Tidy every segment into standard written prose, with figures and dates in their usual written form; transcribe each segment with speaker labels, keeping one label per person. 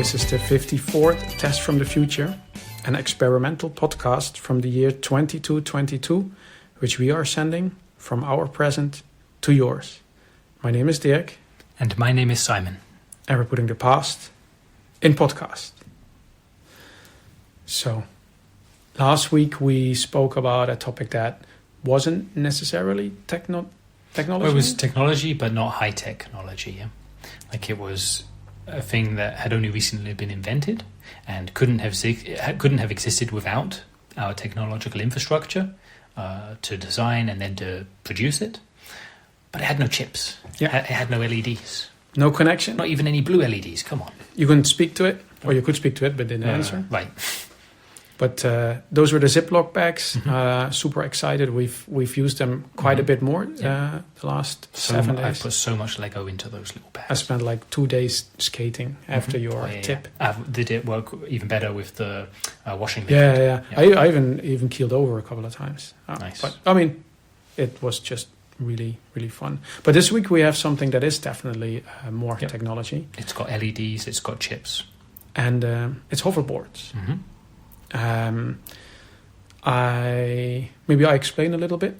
Speaker 1: This is the 54th Test from the Future, an experimental podcast from the year 2222, which we are sending from our present to yours. My name is Dirk.
Speaker 2: And my name is Simon.
Speaker 1: And we're putting the past in podcast. So, last week we spoke about a topic that wasn't necessarily technology.
Speaker 2: Well, it was technology, but not high technology. Yeah? Like it was a thing that had only recently been invented and couldn't have existed without our technological infrastructure to design and then to produce it. But it had no chips.
Speaker 1: Yeah.
Speaker 2: It had no LEDs.
Speaker 1: No connection.
Speaker 2: Not even any blue LEDs. Come on.
Speaker 1: You couldn't speak to it, or you could speak to it, but didn't answer.
Speaker 2: Right.
Speaker 1: But those were the Ziploc bags. Super excited. We've used them quite a bit more the last 7 days.
Speaker 2: I put so much Lego into those little bags.
Speaker 1: I spent like 2 days skating after your tip.
Speaker 2: Did it work even better with the washing liquid?
Speaker 1: Yeah. I even keeled over a couple of times.
Speaker 2: Nice.
Speaker 1: But I mean, it was just really, really fun. But this week we have something that is definitely more technology.
Speaker 2: It's got LEDs. It's got chips.
Speaker 1: And it's hoverboards. I explain a little bit.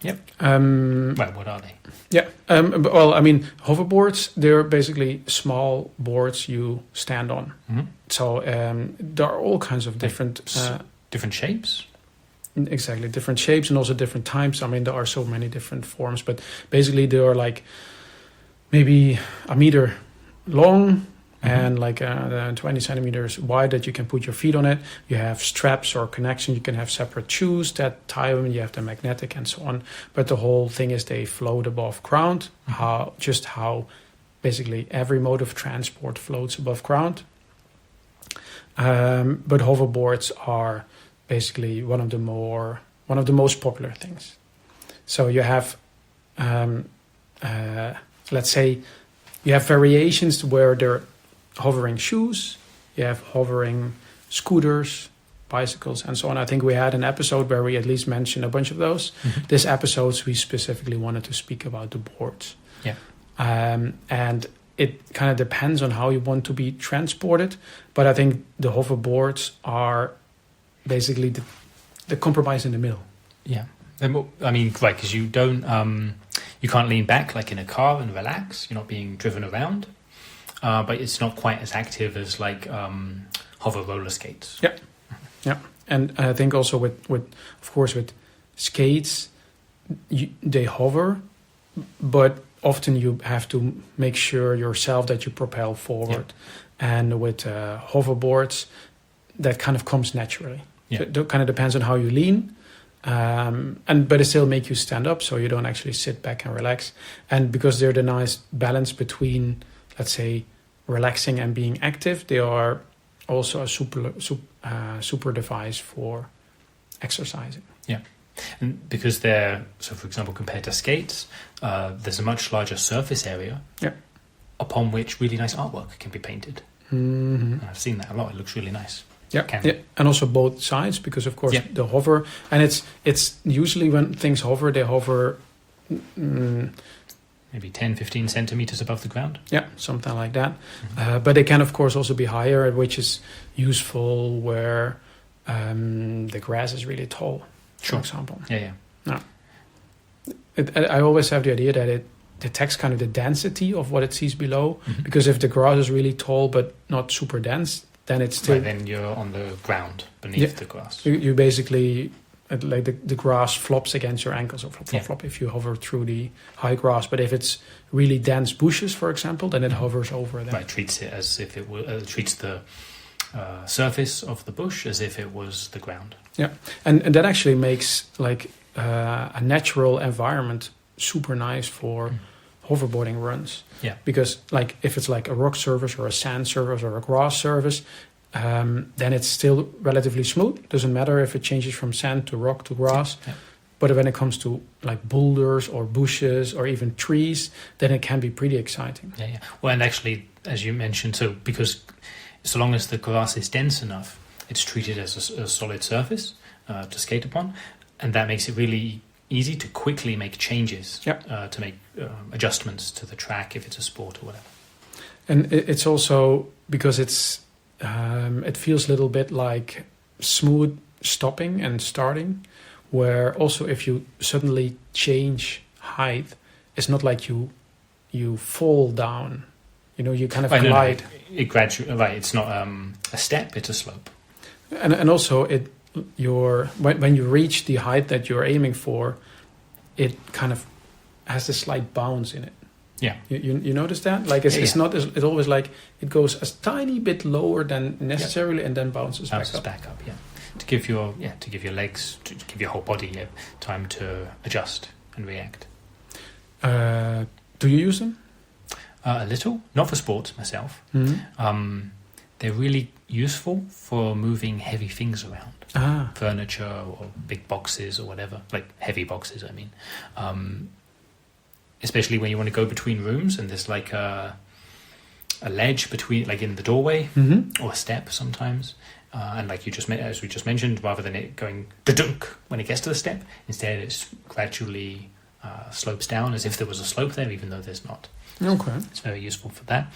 Speaker 2: Yep. Well, what are they?
Speaker 1: Yeah. Well, I mean, hoverboards, they're basically small boards you stand on. So there are all kinds of different
Speaker 2: shapes.
Speaker 1: Exactly, different shapes and also different types. I mean, there are so many different forms, but basically they are like maybe a meter long. And like 20 centimeters wide that you can put your feet on it. You have straps or connection. You can have separate shoes that tie them. You have the magnetic and so on. But the whole thing is they float above ground. How basically every mode of transport floats above ground. But hoverboards are basically one of the most popular things. So you have, let's say, you have variations where they're hovering shoes, you have hovering scooters, bicycles, and so on. I think we had an episode where we at least mentioned a bunch of those. This episode, we specifically wanted to speak about the boards.
Speaker 2: Yeah.
Speaker 1: And it kind of depends on how you want to be transported. But I think the hoverboards are basically the compromise in the middle.
Speaker 2: Yeah. I mean, right, because you don't... you can't lean back like in a car and relax. You're not being driven around. But it's not quite as active as like hover roller skates.
Speaker 1: Yeah. And I think also with skates, they hover, but often you have to make sure yourself that you propel forward. And with hoverboards, that kind of comes naturally. So it kind of depends on how you lean. But it still make you stand up, so you don't actually sit back and relax. And because they're the nice balance between, let's say, relaxing and being active, they are also a super device for exercising.
Speaker 2: Yeah, and because they're, so for example, compared to skates, there's a much larger surface area upon which really nice artwork can be painted. I've seen that a lot. It looks really nice.
Speaker 1: Yeah, and also both sides, because of course the hover, and it's usually when things hover, they hover
Speaker 2: maybe 10, 15 centimeters above the ground.
Speaker 1: Yeah, something like that. But they can of course also be higher, which is useful where the grass is really tall, for example.
Speaker 2: Yeah.
Speaker 1: I always have the idea that it detects kind of the density of what it sees below, because if the grass is really tall but not super dense, then it's still...
Speaker 2: Right, then you're on the ground beneath the grass.
Speaker 1: You basically, like the grass flops against your ankles, or flop if you hover through the high grass. But if it's really dense bushes, for example, then it hovers over them.
Speaker 2: Right, treats it as if it were, treats the surface of the bush as if it was the ground.
Speaker 1: Yeah, and that actually makes like a natural environment super nice for hoverboarding runs. Yeah, because like if it's like a rock surface or a sand surface or a grass surface, then it's still relatively smooth. Doesn't matter if it changes from sand to rock to grass. Yeah. But when it comes to like boulders or bushes or even trees, then it can be pretty exciting.
Speaker 2: Yeah. Well, and actually, as you mentioned, because so long as the grass is dense enough, it's treated as a solid surface to skate upon, and that makes it really easy to quickly make changes, to make adjustments to the track if it's a sport or whatever.
Speaker 1: And it's also because it feels a little bit like smooth stopping and starting, where also if you suddenly change height, it's not like you fall down. You kind of glide.
Speaker 2: It gradually, right? It's not a step; it's a slope.
Speaker 1: And also when you reach the height that you're aiming for, it kind of has a slight bounce in it.
Speaker 2: Yeah,
Speaker 1: you notice that? Like it's not. It's always like it goes a tiny bit lower than necessarily, and then bounces back up.
Speaker 2: Yeah, to give your legs, to give your whole body time to adjust and react.
Speaker 1: Do you use them?
Speaker 2: A little, not for sports myself.
Speaker 1: Mm-hmm.
Speaker 2: They're really useful for moving heavy things around, furniture or big boxes or whatever, like heavy boxes. I mean. Especially when you want to go between rooms and there's like a ledge between, like in the doorway, or a step sometimes. And like as we just mentioned, rather than it going da-dunk when it gets to the step, instead it's gradually slopes down as if there was a slope there, even though there's not.
Speaker 1: Okay.
Speaker 2: It's very useful for that.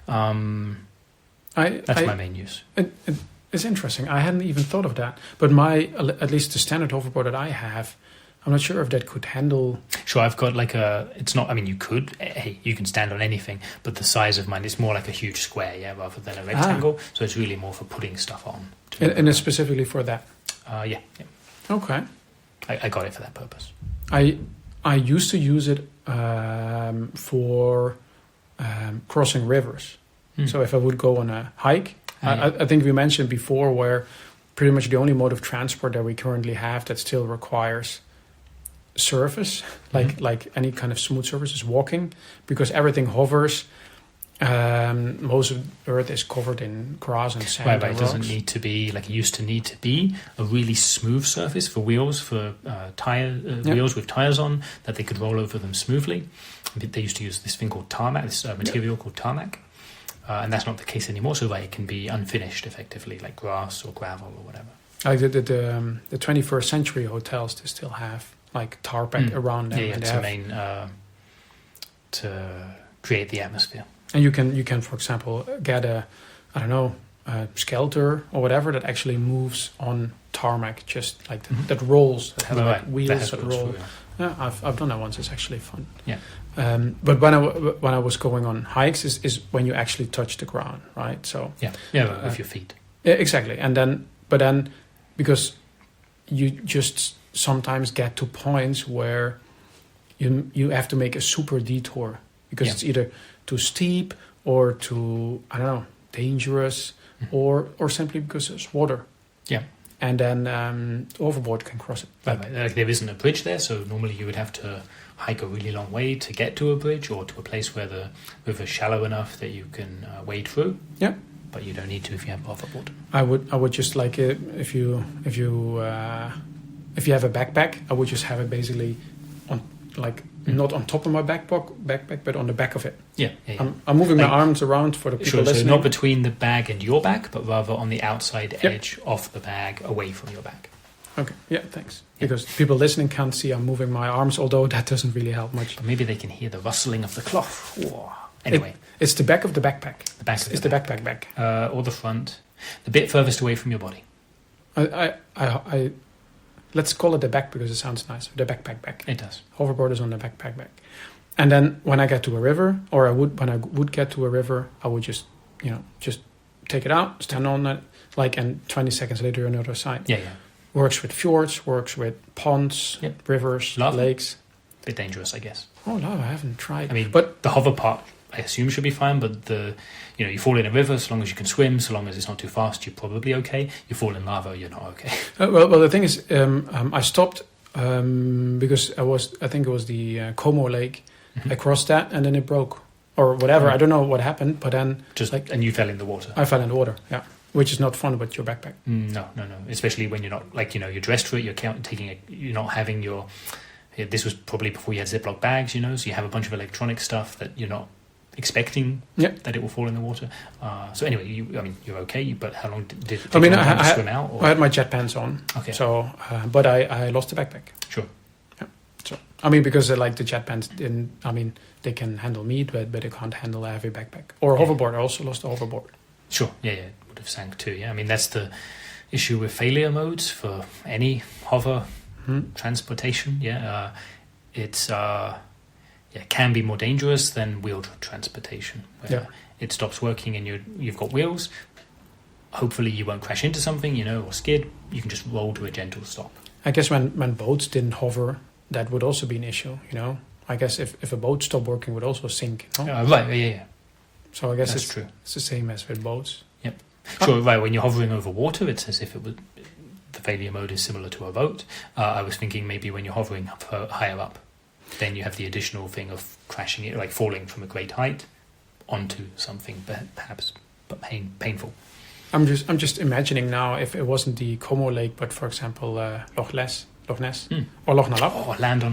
Speaker 2: That's my main use.
Speaker 1: It's interesting. I hadn't even thought of that. But at least the standard hoverboard that I have, I'm not sure if that could handle...
Speaker 2: Sure, I've got like it's not, I mean, you can stand on anything, but the size of mine is more like a huge square, rather than a rectangle. So it's really more for putting stuff on.
Speaker 1: And it's specifically for that?
Speaker 2: Yeah.
Speaker 1: Okay.
Speaker 2: I got it for that purpose.
Speaker 1: I used to use it for crossing rivers. So if I would go on a hike, I think we mentioned before where pretty much the only mode of transport that we currently have that still requires surface, like any kind of smooth surface, is walking, because everything hovers. Most of Earth is covered in grass and sand.
Speaker 2: Right,
Speaker 1: and
Speaker 2: it doesn't need to be like it used to need to be a really smooth surface for wheels, for wheels with tires on that they could roll over them smoothly. They used to use this thing called tarmac, this material called tarmac, and that's not the case anymore. So it can be unfinished, effectively, like grass or gravel or whatever.
Speaker 1: Like the 21st century hotels, they still have like tarmac around them.
Speaker 2: To create the atmosphere.
Speaker 1: And you can, for example, get a skelter or whatever that actually moves on tarmac, just like that rolls, that has like wheels that roll.
Speaker 2: Through,
Speaker 1: yeah, I've done that once. It's actually fun.
Speaker 2: Yeah.
Speaker 1: But when I was going on hikes is when you actually touch the ground, right? So
Speaker 2: with your feet.
Speaker 1: Yeah, exactly. And then because you just sometimes get to points where you have to make a super detour because it's either too steep or too, dangerous, or simply because there's water. Yeah. And then overboard can cross it.
Speaker 2: Like there isn't a bridge there, so normally you would have to hike a really long way to get to a bridge or to a place where the river's shallow enough that you can wade through. Yeah. But you don't need to if you have a hoverboard. I
Speaker 1: would just like it if you have a backpack, I would just have it basically on not on top of my backpack, but on the back of it. Yeah. I'm moving my arms around for the people listening.
Speaker 2: So not between the bag and your back, but rather on the outside edge of the bag, away from your back.
Speaker 1: Okay. Yeah. Thanks. Yeah. Because people listening can't see I'm moving my arms, although that doesn't really help much.
Speaker 2: But maybe they can hear the rustling of the cloth. Whoa. Anyway,
Speaker 1: it's the back of the backpack.
Speaker 2: The back.
Speaker 1: It's the backpack back.
Speaker 2: Or the front, the bit furthest away from your body.
Speaker 1: I let's call it the back because it sounds nice. The backpack back.
Speaker 2: It does.
Speaker 1: Hoverboard is on the backpack back. And then when I get to a river, when I would get to a river, I would just take it out, stand on it, and 20 seconds later you're on the other side. Yeah. Works with fjords, works with ponds, rivers, lakes.
Speaker 2: A bit dangerous, I guess.
Speaker 1: Oh, lava, I haven't tried.
Speaker 2: I mean, but the hover part, I assume, should be fine, but you fall in a river, so long as you can swim, so long as it's not too fast, you're probably okay. You fall in lava, you're not okay.
Speaker 1: Well, the thing is, I stopped because I think it was the Como Lake. Mm-hmm. I crossed that and then it broke or whatever. I don't know what happened, but then
Speaker 2: and you fell in the water.
Speaker 1: I fell in the water, yeah, which is not fun with your backpack.
Speaker 2: No, especially when you're not you're dressed for it. You're not having your. This was probably before you had Ziploc bags, so you have a bunch of electronic stuff that you're not expecting that it will fall in the water. So anyway, you're okay, but how long did it take
Speaker 1: to
Speaker 2: swim out? Or?
Speaker 1: I had my jet pants on. Okay. So, but I lost the backpack.
Speaker 2: Sure.
Speaker 1: Yeah. So I mean, because like the jet pants didn't. I mean, they can handle meat, but they can't handle a heavy backpack or hoverboard. I also lost a hoverboard.
Speaker 2: Sure, yeah, it would have sank too. Yeah, I mean that's the issue with failure modes for any hover transportation. Yeah, it's can be more dangerous than wheeled transportation. Where it stops working and you've got wheels. Hopefully you won't crash into something, or skid. You can just roll to a gentle stop.
Speaker 1: I guess when boats didn't hover, that would also be an issue. I guess if a boat stopped working, it would also sink.
Speaker 2: Right, yeah.
Speaker 1: So I guess
Speaker 2: that's true.
Speaker 1: It's the same as with boats.
Speaker 2: Yep. Sure, right. When you're hovering over water, it's as if it was the failure mode is similar to a boat. I was thinking maybe when you're hovering higher up, then you have the additional thing of crashing it, like falling from a great height onto something, perhaps but painful.
Speaker 1: I'm just imagining now if it wasn't the Como Lake, but for example Loch Ness, or Loch Nalap.
Speaker 2: Oh, but land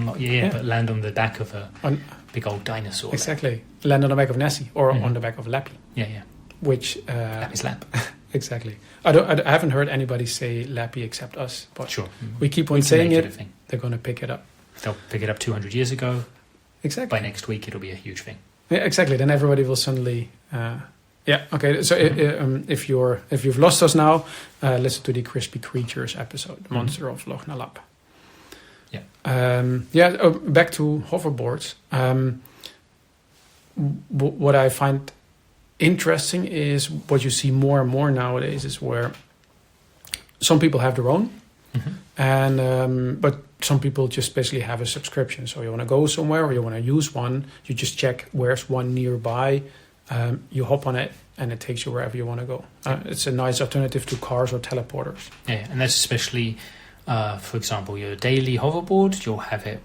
Speaker 2: on the back of a big old dinosaur.
Speaker 1: Exactly, land on the back of Nessie or on the back of Lappy.
Speaker 2: Yeah.
Speaker 1: Which
Speaker 2: Lappy's lap.
Speaker 1: Exactly. I haven't heard anybody say Lappy except us, but
Speaker 2: sure.
Speaker 1: We keep on saying it. They're going to pick it up.
Speaker 2: They'll pick it up 200 years ago.
Speaker 1: Exactly.
Speaker 2: By next week, it'll be a huge thing.
Speaker 1: Yeah, exactly. Then everybody will suddenly. Okay. So if you've lost us now, listen to the Crispy Creatures episode, Monster of Loch Nalap.
Speaker 2: Yeah.
Speaker 1: Back to hoverboards. What I find interesting is what you see more and more nowadays is where some people have their own, and but some people just basically have a subscription. So you want to go somewhere or you want to use one, you just check where's one nearby. You hop on it and it takes you wherever you want to go. It's a nice alternative to cars or teleporters.
Speaker 2: Yeah, and that's especially, for example, your daily hoverboard. You'll have it,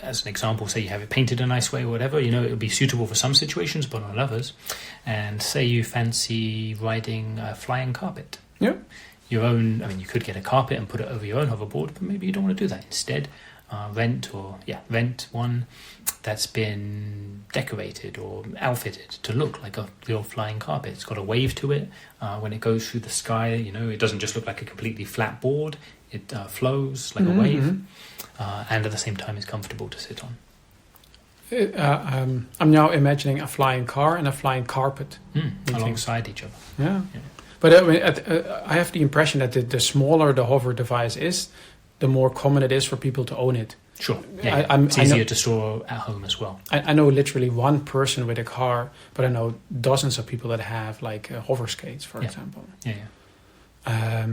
Speaker 2: as an example, say you have it painted a nice way or whatever, it'll be suitable for some situations, but not others. And say you fancy riding a flying carpet.
Speaker 1: Yeah.
Speaker 2: You could get a carpet and put it over your own hoverboard, but maybe you don't want to do that. Instead, rent one that's been decorated or outfitted to look like a real flying carpet. It's got a wave to it. When it goes through the sky, it doesn't just look like a completely flat board. It flows like a wave, and at the same time, it's comfortable to sit on.
Speaker 1: I'm now imagining a flying car and a flying carpet
Speaker 2: alongside each other.
Speaker 1: Yeah. But I have the impression that the smaller the hover device is, the more common it is for people to own it.
Speaker 2: Sure. Yeah, it's easier to store at home as well.
Speaker 1: I know literally one person with a car, but I know dozens of people that have like hover skates, for example.
Speaker 2: Yeah.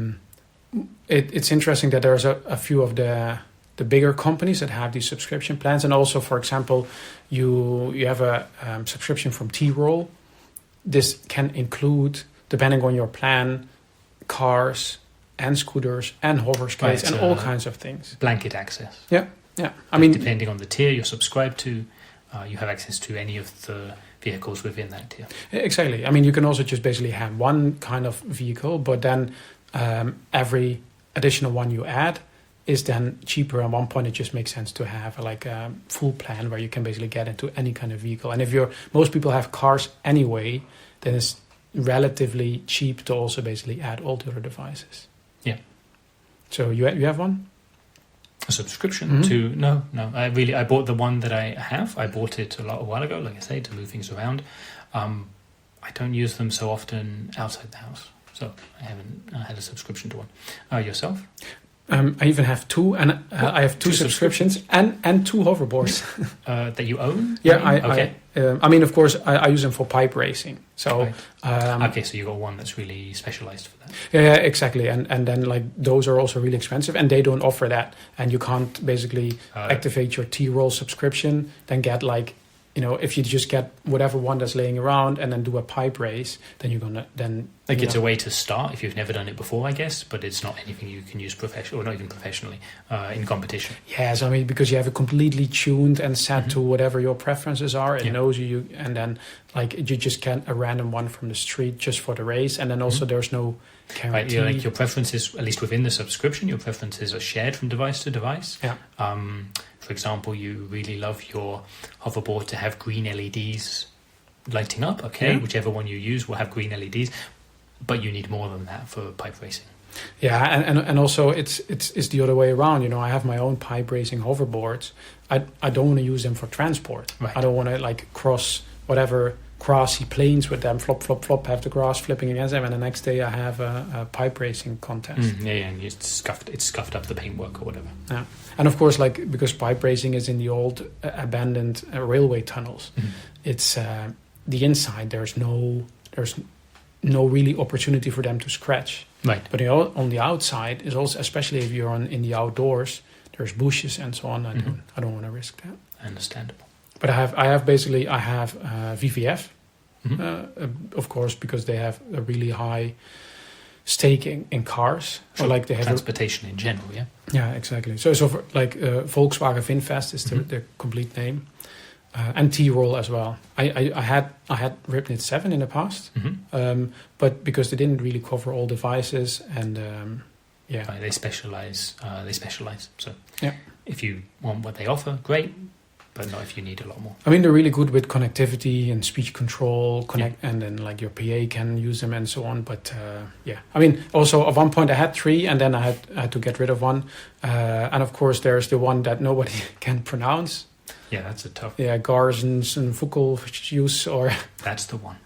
Speaker 1: It's interesting that there's a few of the bigger companies that have these subscription plans, and also, for example, you have a subscription from T-Roll. This can include, depending on your plan, cars and scooters and hover skates and all kinds of things.
Speaker 2: Blanket access.
Speaker 1: Yeah. I mean,
Speaker 2: depending on the tier you're subscribed to, you have access to any of the vehicles within that tier.
Speaker 1: Exactly. I mean, you can also just basically have one kind of vehicle, but then every additional one you add is then cheaper. At one point, it just makes sense to have like a full plan where you can basically get into any kind of vehicle. And if most people have cars anyway, then it's relatively cheap to also basically add all the other devices.
Speaker 2: Yeah.
Speaker 1: So you have one?
Speaker 2: A subscription to no. I bought the one that I have. I bought it a while ago, like I say, to move things around. I don't use them so often outside the house, so I haven't had a subscription to one. Yourself?
Speaker 1: I even have two, and I have two subscriptions and two hoverboards
Speaker 2: that you own.
Speaker 1: Yeah, I mean, of course, I use them for pipe racing. So
Speaker 2: right. So you got one that's really specialized for that.
Speaker 1: Yeah, exactly. And then like those are also really expensive, and they don't offer that, and you can't basically activate your T-Roll subscription, then get like, if you just get whatever one that's laying around and then do a pipe race, then you're gonna
Speaker 2: it's a way to start if you've never done it before, I guess, but it's not anything you can use professionally, or not even professionally, in competition.
Speaker 1: Yes, I mean, because you have it completely tuned and set to whatever your preferences are. It knows you, and then like you just get a random one from the street just for the race, and then also there's no guarantee.
Speaker 2: Right, your preferences, at least within the subscription, your preferences are shared from device to device.
Speaker 1: Yeah.
Speaker 2: For example, you really love your hoverboard to have green LEDs lighting up. Okay, whichever one you use will have green LEDs, but you need more than that for pipe racing.
Speaker 1: Yeah, and also it's the other way around. You know, I have my own pipe racing hoverboards. I don't want to use them for transport.
Speaker 2: Right.
Speaker 1: I don't want to like cross whatever grassy plains with them, flop, flop, flop, have the grass flipping against them, and the next day I have a pipe racing contest.
Speaker 2: And it's scuffed up the paintwork or whatever.
Speaker 1: Yeah, and of course, like because pipe racing is in the old abandoned railway tunnels, it's the inside. There's no really opportunity for them to scratch.
Speaker 2: Right.
Speaker 1: But on the outside is also, especially if you're in the outdoors, there's bushes and so on. I don't want to risk that.
Speaker 2: Understandable.
Speaker 1: But I have VVF, of course, because they have a really high stake in cars.
Speaker 2: Sure.
Speaker 1: Or like they have
Speaker 2: transportation in general, yeah.
Speaker 1: Yeah, exactly. So for, like Volkswagen Vinfast is the complete name, and T-Roll as well. I had Ripnit 7 in the past, but because they didn't really cover all devices and
Speaker 2: Right, they specialize. So
Speaker 1: yeah.
Speaker 2: if you want what they offer, great. But not if you need a lot more.
Speaker 1: I mean, they're really good with connectivity and speech control, and then like your PA can use them and so on. But yeah, I mean, also at one point I had 3, and then I had to get rid of one. And of course, there's the one that nobody can pronounce.
Speaker 2: Yeah, that's a tough.
Speaker 1: Yeah, Garzens and Fuckeljuice, or
Speaker 2: that's the one.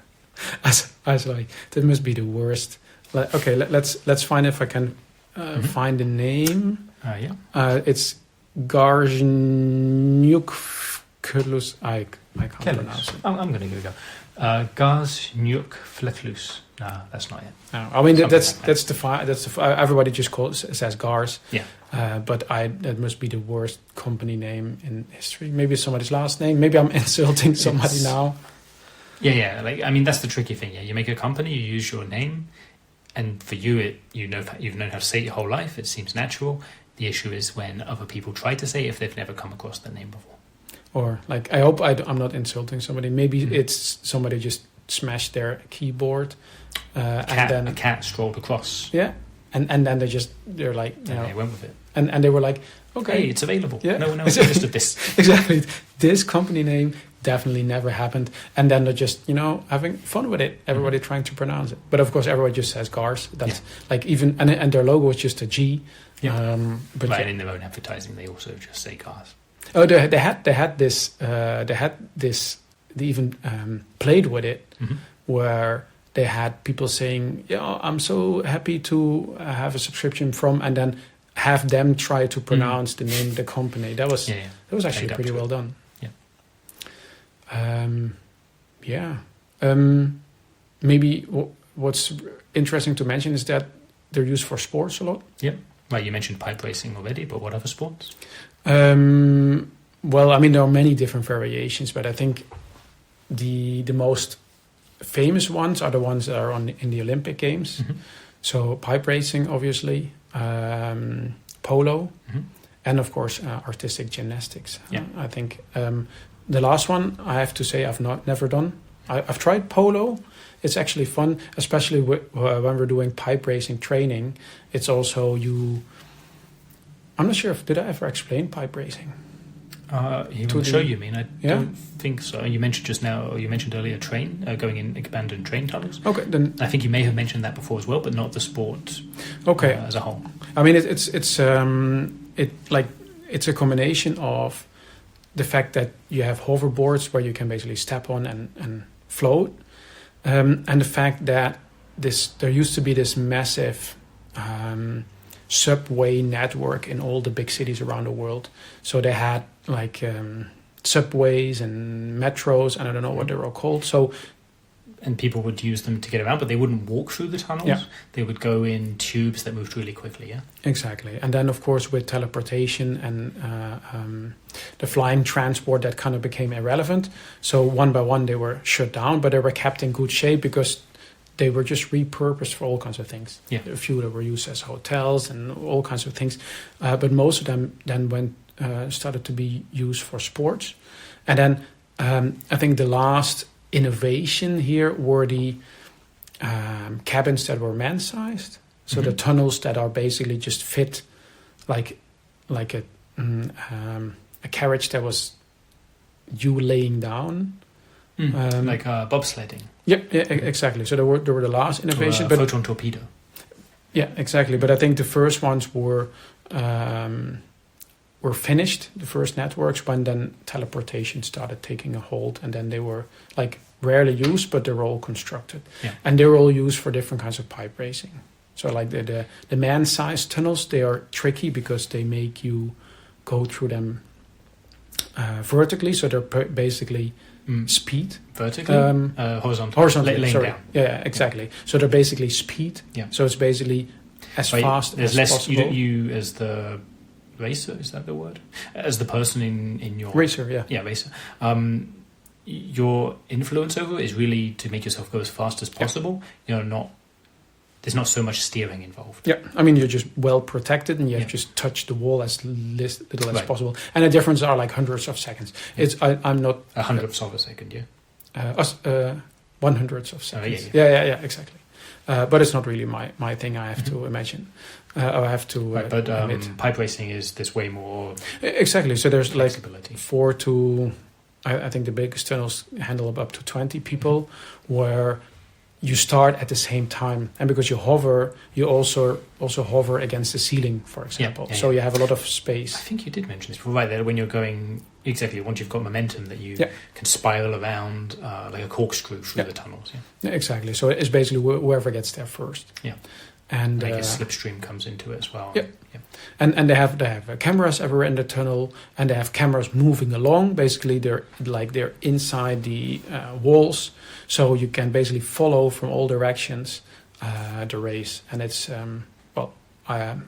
Speaker 1: I was like, that must be the worst. Okay, let's find if I can find the name.
Speaker 2: Yeah.
Speaker 1: It's Garznyuk. I can't pronounce it.
Speaker 2: I'm going to give it a go. Garznyuk Fletlus. No, that's not it.
Speaker 1: No, I mean that's the everybody just says Gars.
Speaker 2: Yeah.
Speaker 1: But that must be the worst company name in history. Maybe it's somebody's last name. Maybe I'm insulting somebody now.
Speaker 2: Yeah. Like, I mean, that's the tricky thing. Yeah, you make a company, you use your name, and for you, you've known how to say it your whole life. It seems natural. The issue is when other people try to say it if they've never come across the name before.
Speaker 1: Or like, I hope I'm not insulting somebody. Maybe it's somebody just smashed their keyboard.
Speaker 2: A cat strolled across.
Speaker 1: Yeah, and then they're like, you know,
Speaker 2: they went with it.
Speaker 1: And they were like, okay,
Speaker 2: hey, it's available.
Speaker 1: Yeah.
Speaker 2: No one else understood this.
Speaker 1: Exactly. This company name definitely never happened. And then they're just, having fun with it. Everybody trying to pronounce it. But of course, everybody just says Gars. That's like even, and their logo is just a G.
Speaker 2: Yeah.
Speaker 1: But
Speaker 2: in their own advertising, they also just say Gars.
Speaker 1: Oh, they had this. They even played with it, where they had people saying, "Yeah, I'm so happy to have a subscription from," and then have them try to pronounce the name of the company. That was actually pretty well done.
Speaker 2: Yeah.
Speaker 1: Maybe what's interesting to mention is that they're used for sports a lot.
Speaker 2: Yeah. Well, you mentioned pipe racing already, but what other sports?
Speaker 1: Well, I mean, there are many different variations, but I think the most famous ones are the ones that are in the Olympic Games. So pipe racing, obviously, polo, and of course artistic gymnastics.
Speaker 2: Yeah.
Speaker 1: I think the last one I have to say I've never done. I've tried polo. It's actually fun, especially when we're doing pipe racing training. It's also I'm not sure did I ever explain pipe racing?
Speaker 2: To show you mean? I don't think so. You mentioned earlier going in abandoned train tunnels.
Speaker 1: Okay, then
Speaker 2: I think you may have mentioned that before as well, but not the sport.
Speaker 1: Okay,
Speaker 2: as a whole.
Speaker 1: I mean, it's a combination of the fact that you have hoverboards where you can basically step on and float, and the fact that there used to be this massive subway network in all the big cities around the world. So they had like subways and metros, and I don't know what they were all called. So,
Speaker 2: and people would use them to get around, but they wouldn't walk through the tunnels.
Speaker 1: Yeah.
Speaker 2: They would go in tubes that moved really quickly. Yeah,
Speaker 1: exactly. And then, of course, with teleportation and the flying transport, that kind of became irrelevant. So one by one, they were shut down, but they were kept in good shape because they were just repurposed for all kinds of things.
Speaker 2: Yeah.
Speaker 1: A few that were used as hotels and all kinds of things. But most of them then started to be used for sports. And then I think the last innovation here were the cabins that were man-sized. So the tunnels that are basically just fit like a carriage that was you laying down.
Speaker 2: Like bobsledding.
Speaker 1: Yeah, exactly. So they were the last innovation.
Speaker 2: Or a photon torpedo.
Speaker 1: Yeah, exactly. But I think the first ones were finished, the first networks, when then teleportation started taking a hold, and then they were like rarely used, but they were all constructed.
Speaker 2: Yeah.
Speaker 1: And they were all used for different kinds of pipe racing. So like the man-sized tunnels, they are tricky because they make you go through them vertically, so they're basically speed.
Speaker 2: Vertically? Horizontally.
Speaker 1: Horizontally,
Speaker 2: Laying
Speaker 1: sorry.
Speaker 2: down.
Speaker 1: Yeah, exactly. So they're basically speed.
Speaker 2: Yeah.
Speaker 1: So it's basically as fast
Speaker 2: there's
Speaker 1: as
Speaker 2: less,
Speaker 1: possible.
Speaker 2: You as the racer, is that the word? As the person in your...
Speaker 1: Racer, yeah.
Speaker 2: Yeah, racer. Your influence over it is really to make yourself go as fast as possible. There's not so much steering involved.
Speaker 1: Yeah, I mean, you're just well protected, and you have
Speaker 2: Yeah.
Speaker 1: just touched the wall as little as
Speaker 2: Right.
Speaker 1: possible. And the difference are like hundreds of seconds. I'm not
Speaker 2: 100ths of a second, yeah.
Speaker 1: 100ths of seconds.
Speaker 2: yeah.
Speaker 1: Yeah, exactly. But it's not really my thing. I have to imagine. I have to.
Speaker 2: Right, but
Speaker 1: admit.
Speaker 2: pipe racing is this way more
Speaker 1: Exactly. So there's like
Speaker 2: flexibility.
Speaker 1: 4 to, I think the biggest tunnels handle up to 20 people, where you start at the same time, and because you hover, you also hover against the ceiling, for example.
Speaker 2: Yeah,
Speaker 1: so
Speaker 2: yeah.
Speaker 1: you have a lot of
Speaker 2: I
Speaker 1: space.
Speaker 2: think you did mention this before, right there, when you're going, exactly, once you've got momentum, that you
Speaker 1: Yeah.
Speaker 2: can spiral around like a corkscrew through
Speaker 1: Yeah.
Speaker 2: the tunnels. Yeah.
Speaker 1: Yeah, exactly. So it's basically whoever gets there first.
Speaker 2: Yeah.
Speaker 1: And
Speaker 2: Like a slipstream comes into it as well.
Speaker 1: Yeah. and they have cameras everywhere in the tunnel, and they have cameras moving along. Basically, they're inside the walls, so you can basically follow from all directions the race, and it's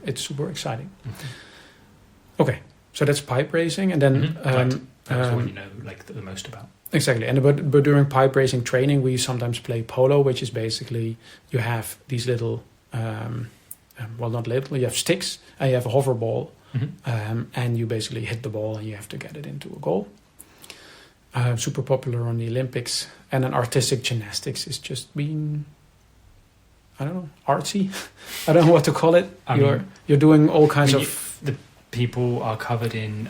Speaker 1: it's super exciting.
Speaker 2: Mm-hmm.
Speaker 1: Okay, so that's pipe racing, and then
Speaker 2: Right. That's the one you know like the most about.
Speaker 1: exactly. And but during pipe racing training, we sometimes play polo, which is basically you have these little. Not little. You have sticks, and you have a hover ball, and you basically hit the ball, and you have to get it into a goal. Super popular on the Olympics, and then artistic gymnastics is just being, I don't know, artsy. I don't know what to call it. You're doing all kinds of.
Speaker 2: The people are covered in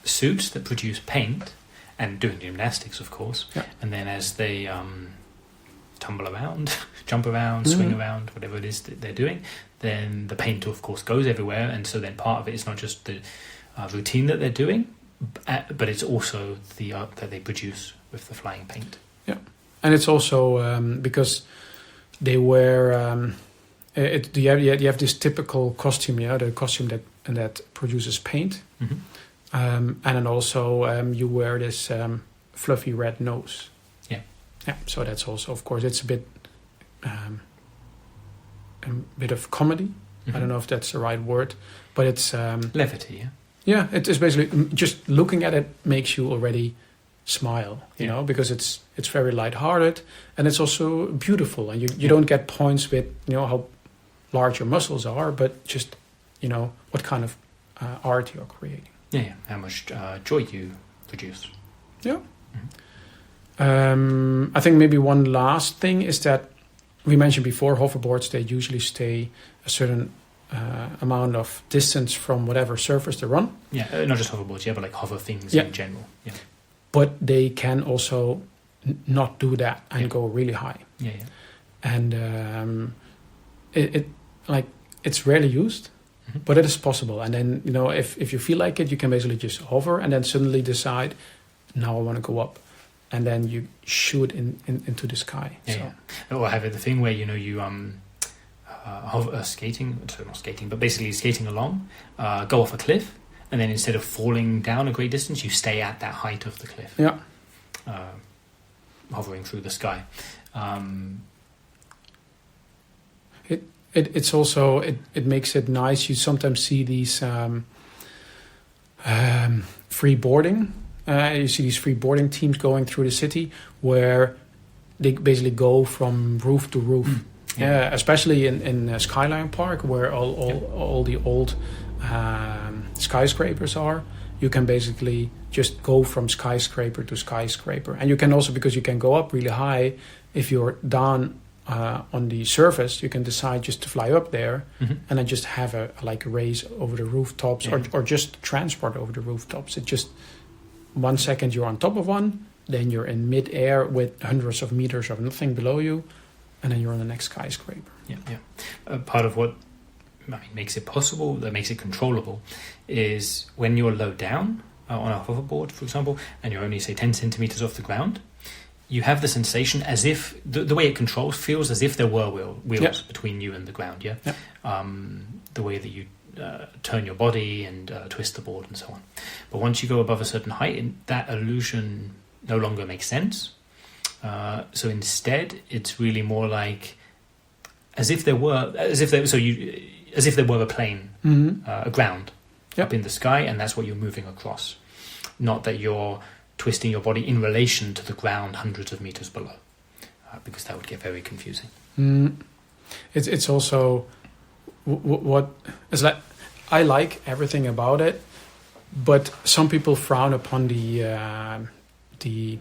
Speaker 2: suits that produce paint, and doing gymnastics, of course.
Speaker 1: Yeah.
Speaker 2: And then as they tumble around, jump around, swing around, whatever it is that they're doing, then the paint, of course, goes everywhere. And so then part of it is not just the routine that they're doing, but it's also the art that they produce with the flying paint.
Speaker 1: Yeah, and it's also because they wear. You have this typical costume, the costume that produces paint, and then also you wear this fluffy red nose. Yeah, so that's also, of course, it's a bit of comedy. I don't know if that's the right word, but it's
Speaker 2: levity. Yeah.
Speaker 1: Yeah, it is basically just looking at it makes you already smile, you know, because it's very lighthearted, and it's also beautiful, and you don't get points with how large your muscles are, but just what kind of art you're creating.
Speaker 2: Yeah, how much joy you produce.
Speaker 1: Yeah. I think maybe one last thing is that we mentioned before, hoverboards, they usually stay a certain amount of distance from whatever surface they're on.
Speaker 2: Yeah, not just hoverboards, but like hover things in general. Yeah.
Speaker 1: But they can also not do that and go really high.
Speaker 2: Yeah.
Speaker 1: And it's rarely used, but it is possible. And then, if you feel like it, you can basically just hover and then suddenly decide, now I want to go up. And then you shoot into the sky.
Speaker 2: Yeah. Or have it the thing where you skating, so not skating, but basically skating along, go off a cliff, and then instead of falling down a great distance, you stay at that height of the cliff.
Speaker 1: Yeah.
Speaker 2: Hovering through the sky.
Speaker 1: It's also it makes it nice. You sometimes see these free boarding. You see these free boarding teams going through the city where they basically go from roof to roof. Especially in Skyline Park, where all the old skyscrapers are. You can basically just go from skyscraper to skyscraper. And you can also, because you can go up really high, if you're down on the surface, you can decide just to fly up there and then just have a race over the rooftops or just transport over the rooftops. It just... 1 second you're on top of one, then you're in mid-air with hundreds of meters of nothing below you, and then you're on the next skyscraper.
Speaker 2: Yeah. Part of what makes it possible, that makes it controllable, is when you're low down on a hoverboard, for example, and you're only, say, 10 centimeters off the ground, you have the sensation as if the way it controls feels as if there were wheels between you and the ground. The way that you turn your body and twist the board and so on. But once you go above a certain height, that illusion no longer makes sense. So instead, it's really more like as if there were a plane, a ground up in the sky, and that's what you're moving across. Not that you're twisting your body in relation to the ground hundreds of meters below, because that would get very confusing.
Speaker 1: It's also what it's like. I like everything about it, but some people frown upon the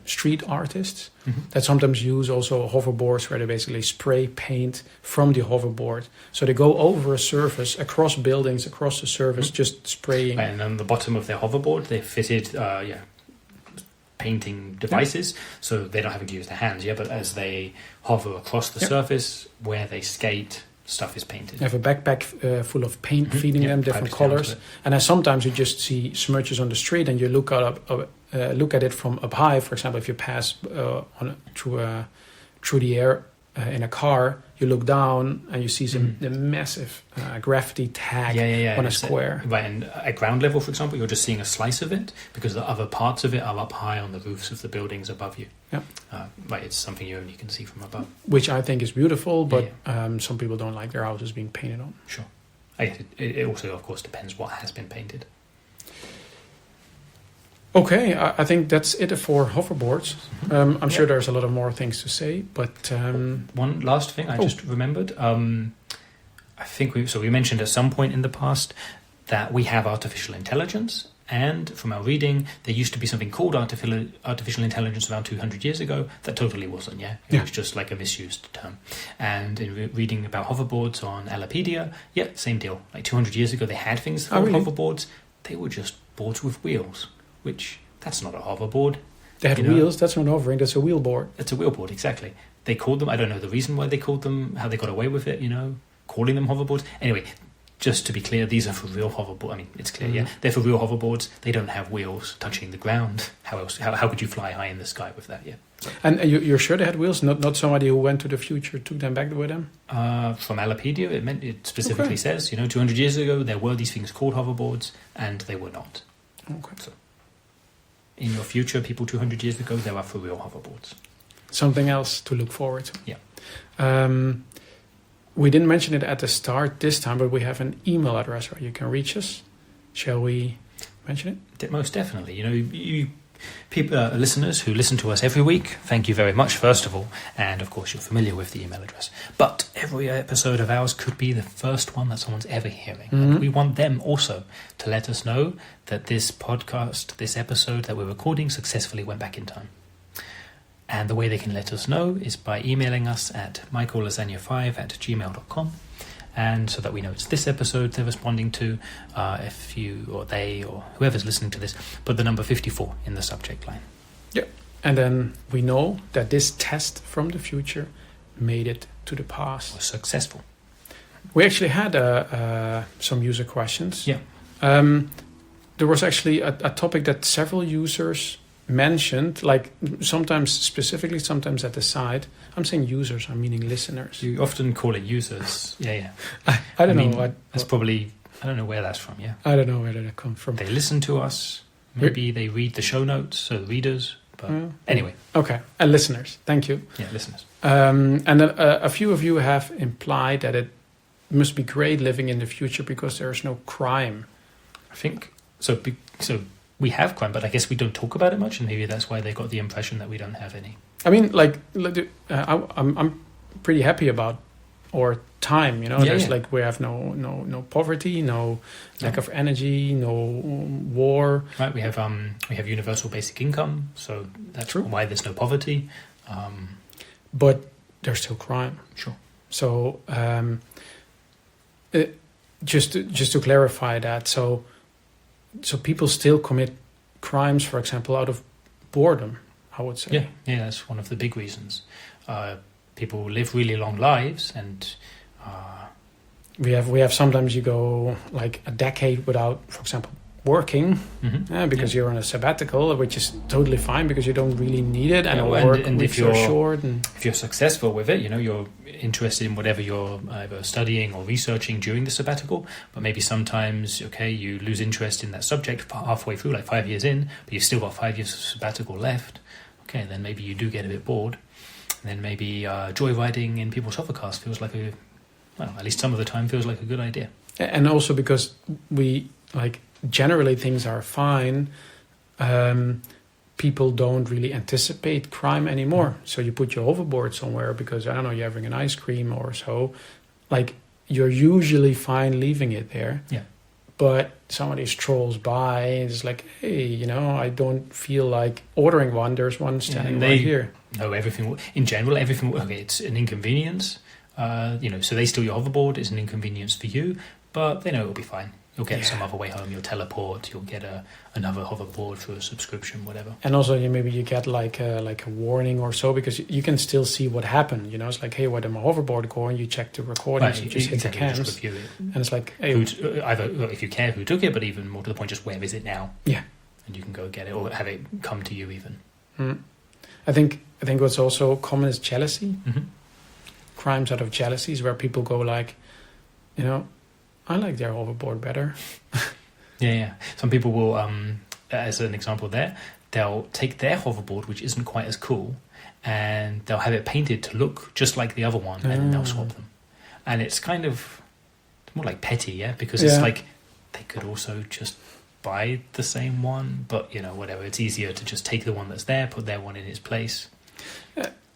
Speaker 1: street artists that sometimes use also hoverboards where they basically spray paint from the hoverboard. So they go over a surface, across buildings, across the surface, just spraying.
Speaker 2: Right, and on the bottom of their hoverboard, they fitted painting devices, so they're not having to use their hands, but as they hover across the surface where they skate, stuff is painted.
Speaker 1: They have a backpack full of paint feeding them different colors, and then sometimes you just see smudges on the street, and you look at it from up high. For example, if you pass through the air in a car, you look down and you see the massive graffiti tag on a square.
Speaker 2: Right, and at ground level, for example, you're just seeing a slice of it because the other parts of it are up high on the roofs of the buildings above you. Yeah. Right, it's something you only can see from above.
Speaker 1: Which I think is beautiful, but some people don't like their houses being painted on.
Speaker 2: Sure. It also, of course, depends what has been painted.
Speaker 1: Okay, I think that's it for hoverboards. I'm sure there's a lot of more things to say, but...
Speaker 2: One last thing I just remembered. I think we mentioned at some point in the past that we have artificial intelligence, and from our reading, there used to be something called artificial intelligence around 200 years ago that totally wasn't, It was just like a misused term. And in reading about hoverboards on Alapedia, same deal. Like 200 years ago, they had things called hoverboards. They were just boards with wheels. Which, that's not a hoverboard.
Speaker 1: They had wheels, that's not hovering, that's a wheelboard.
Speaker 2: It's a wheelboard, exactly. They called them, I don't know the reason why they called them, how they got away with it, calling them hoverboards. Anyway, just to be clear, these are for real hoverboards. I mean, it's clear, they're for real hoverboards. They don't have wheels touching the ground. How could you fly high in the sky with that,
Speaker 1: And you're sure they had wheels? Not somebody who went to the future took them back with them?
Speaker 2: From Alapedia, it specifically says, 200 years ago, there were these things called hoverboards, and they were not.
Speaker 1: Okay.
Speaker 2: So, in your future, people 200 years ago, there are for real hoverboards.
Speaker 1: Something else to look forward to.
Speaker 2: Yeah.
Speaker 1: We didn't mention it at the start this time, but we have an email address where you can reach us. Shall we mention it?
Speaker 2: Most definitely. You people, listeners who listen to us every week, thank you very much, first of all. And, of course, you're familiar with the email address. But every episode of ours could be the first one that someone's ever hearing. And we want them also to let us know that this podcast, this episode that we're recording successfully went back in time. And the way they can let us know is by emailing us at michaellasagna5@gmail.com. And so that we know it's this episode they're responding to, if you or they or whoever's listening to this, put the number 54 in the subject line.
Speaker 1: Yeah. And then we know that this test from the future made it to the past.
Speaker 2: Was successful.
Speaker 1: We actually had some user questions.
Speaker 2: Yeah.
Speaker 1: There was actually a topic that several users mentioned, like sometimes specifically, sometimes at the side. I'm saying users, I'm meaning listeners.
Speaker 2: You often call it users. Yeah.
Speaker 1: I don't know.
Speaker 2: That's probably, I don't know where that's from,
Speaker 1: I don't know where that comes from.
Speaker 2: They listen to us. Maybe they read the show notes, so readers. But anyway.
Speaker 1: Okay. And listeners. Thank you.
Speaker 2: Yeah, listeners.
Speaker 1: And a few of you have implied that it must be great living in the future because there's no crime.
Speaker 2: I think so. So we have crime, but I guess we don't talk about it much, and maybe that's why they got the impression that we don't have any.
Speaker 1: I mean, I'm pretty happy about our time. Like we have no poverty, no lack of energy, no war.
Speaker 2: Right, we have universal basic income, so that's true. Why there's no poverty.
Speaker 1: But there's still crime.
Speaker 2: Sure.
Speaker 1: So just to clarify that, so people still commit crimes, for example, out of boredom, I would say.
Speaker 2: Yeah, that's one of the big reasons. people live really long lives, and
Speaker 1: we have sometimes you go like a decade without, for example, working because you're on a sabbatical, which is totally fine because you don't really need it, and work weeks are short. And
Speaker 2: if you're successful with it, you're interested in whatever you're either studying or researching during the sabbatical, but maybe sometimes, you lose interest in that subject halfway through, like 5 years in, but you've still got 5 years of sabbatical left. Okay, then maybe you do get a bit bored. And then maybe joyriding in people's hovercars feels like at least some of the time feels like a good idea.
Speaker 1: And also because we, generally things are fine, people don't really anticipate crime anymore. So you put your hoverboard somewhere because, I don't know, you're having an ice cream or so. You're usually fine leaving it there.
Speaker 2: Yeah.
Speaker 1: But somebody strolls by and it's like, hey, I don't feel like ordering one. There's one standing right here.
Speaker 2: No, everything. In general, everything. Okay, it's an inconvenience. So they steal your hoverboard. It's an inconvenience for you, but they know it'll be fine. You'll get some other way home. You'll teleport. You'll get another hoverboard through a subscription, whatever. And also, maybe you get like a warning or so because you can still see what happened. It's like, hey, where did my hoverboard go? And you check the recordings. Right, you just hit the cams, just review it. And it's like, hey, either if you care who took it, but even more to the point, just where is it now? Yeah, and you can go get it or have it come to you even. I think what's also common is jealousy. Mm-hmm. Crimes out of jealousies where people go like, I like their hoverboard better. Yeah. Some people will, as an example there, they'll take their hoverboard, which isn't quite as cool, and they'll have it painted to look just like the other one, and then they'll swap them. And it's kind of more like petty, yeah? Because it's like they could also just buy the same one, but, whatever. It's easier to just take the one that's there, put their one in its place.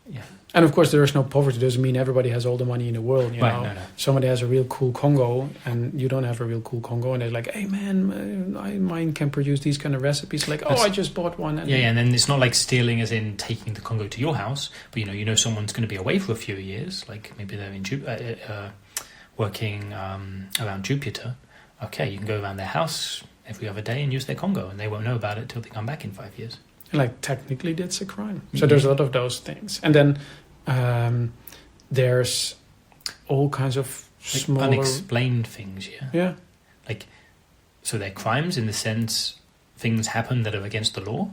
Speaker 2: Yeah. And of course, there is no poverty. It doesn't mean everybody has all the money in the world. Right, no. Somebody has a real cool Congo, and you don't have a real cool Congo, and they're like, "Hey, man, mine can produce these kind of recipes." Like, I just bought one. And and then it's not like stealing, as in taking the Congo to your house, but someone's going to be away for a few years. Like maybe they're in working around Jupiter. Okay, you can go around their house every other day and use their Congo, and they won't know about it till they come back in 5 years. Technically that's a crime. So there's a lot of those things. And then there's all kinds of smaller... unexplained things, Yeah. So they're crimes in the sense things happen that are against the law,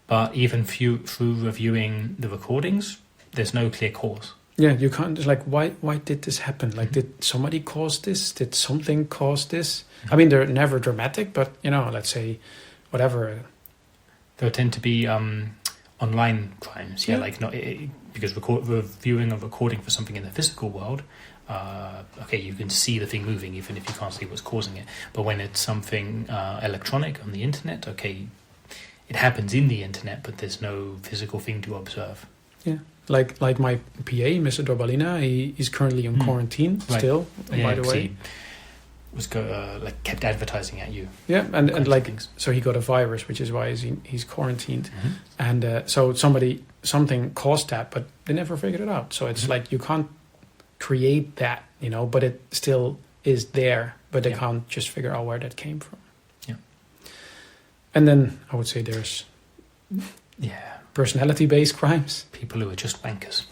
Speaker 2: but even through reviewing the recordings, there's no clear cause. Yeah, you can't... It's why did this happen? Did somebody cause this? Did something cause this? I mean, they're never dramatic, but, let's say, whatever... There tend to be online crimes, because reviewing or recording for something in the physical world, you can see the thing moving even if you can't see what's causing it. But when it's something electronic on the internet, it happens in the internet, but there's no physical thing to observe. Yeah, like my PA, Mr. Dorbalina, he's currently in quarantine still. By the way. Was kept advertising at you. Yeah, and so he got a virus, which is why he's quarantined. Mm-hmm. And so something caused that, but they never figured it out. So it's you can't create that, but it still is there, but they can't just figure out where that came from. Yeah. And then I would say there's personality-based crimes. People who are just wankers,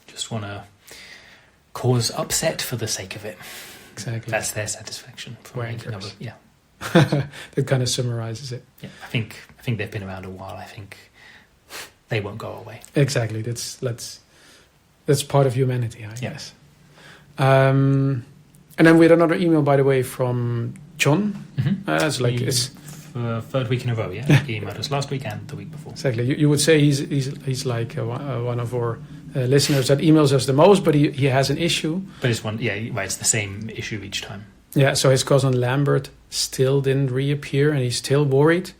Speaker 2: just want to cause upset for the sake of it. Exactly. That's their satisfaction. Wankers. Yeah. That kind of summarizes it. Yeah, I think they've been around a while. I think they won't go away. Exactly. That's part of humanity, I guess. And then we had another email, by the way, from John. Mm-hmm. It's for third week in a row. Yeah, he emailed us last week and the week before. Exactly. You would say he's like one of our listeners that emails us the most, but he has an issue. But it's one. Yeah, it's the same issue each time. Yeah. So his cousin Lambert still didn't reappear, and he's still worried.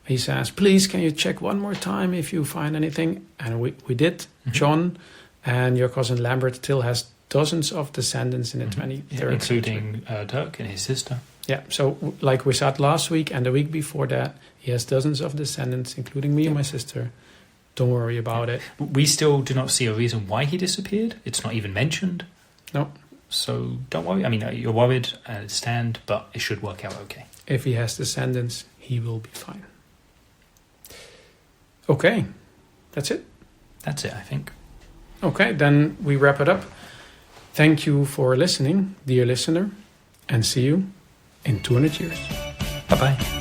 Speaker 2: He says, "Please, can you check one more time if you find anything?" And we did, John, and your cousin Lambert still has dozens of descendants in the 23rd including Dirk and his sister. Yeah, so like we said last week and the week before that, he has dozens of descendants, including me and my sister. Don't worry about it. We still do not see a reason why he disappeared. It's not even mentioned. No. So don't worry. I mean, you're worried, I understand, but it should work out okay. If he has descendants, he will be fine. Okay, that's it. That's it, I think.
Speaker 1: Okay, then we wrap it up. Thank you for listening, dear listener, and see you in 200 years.
Speaker 2: Bye-bye.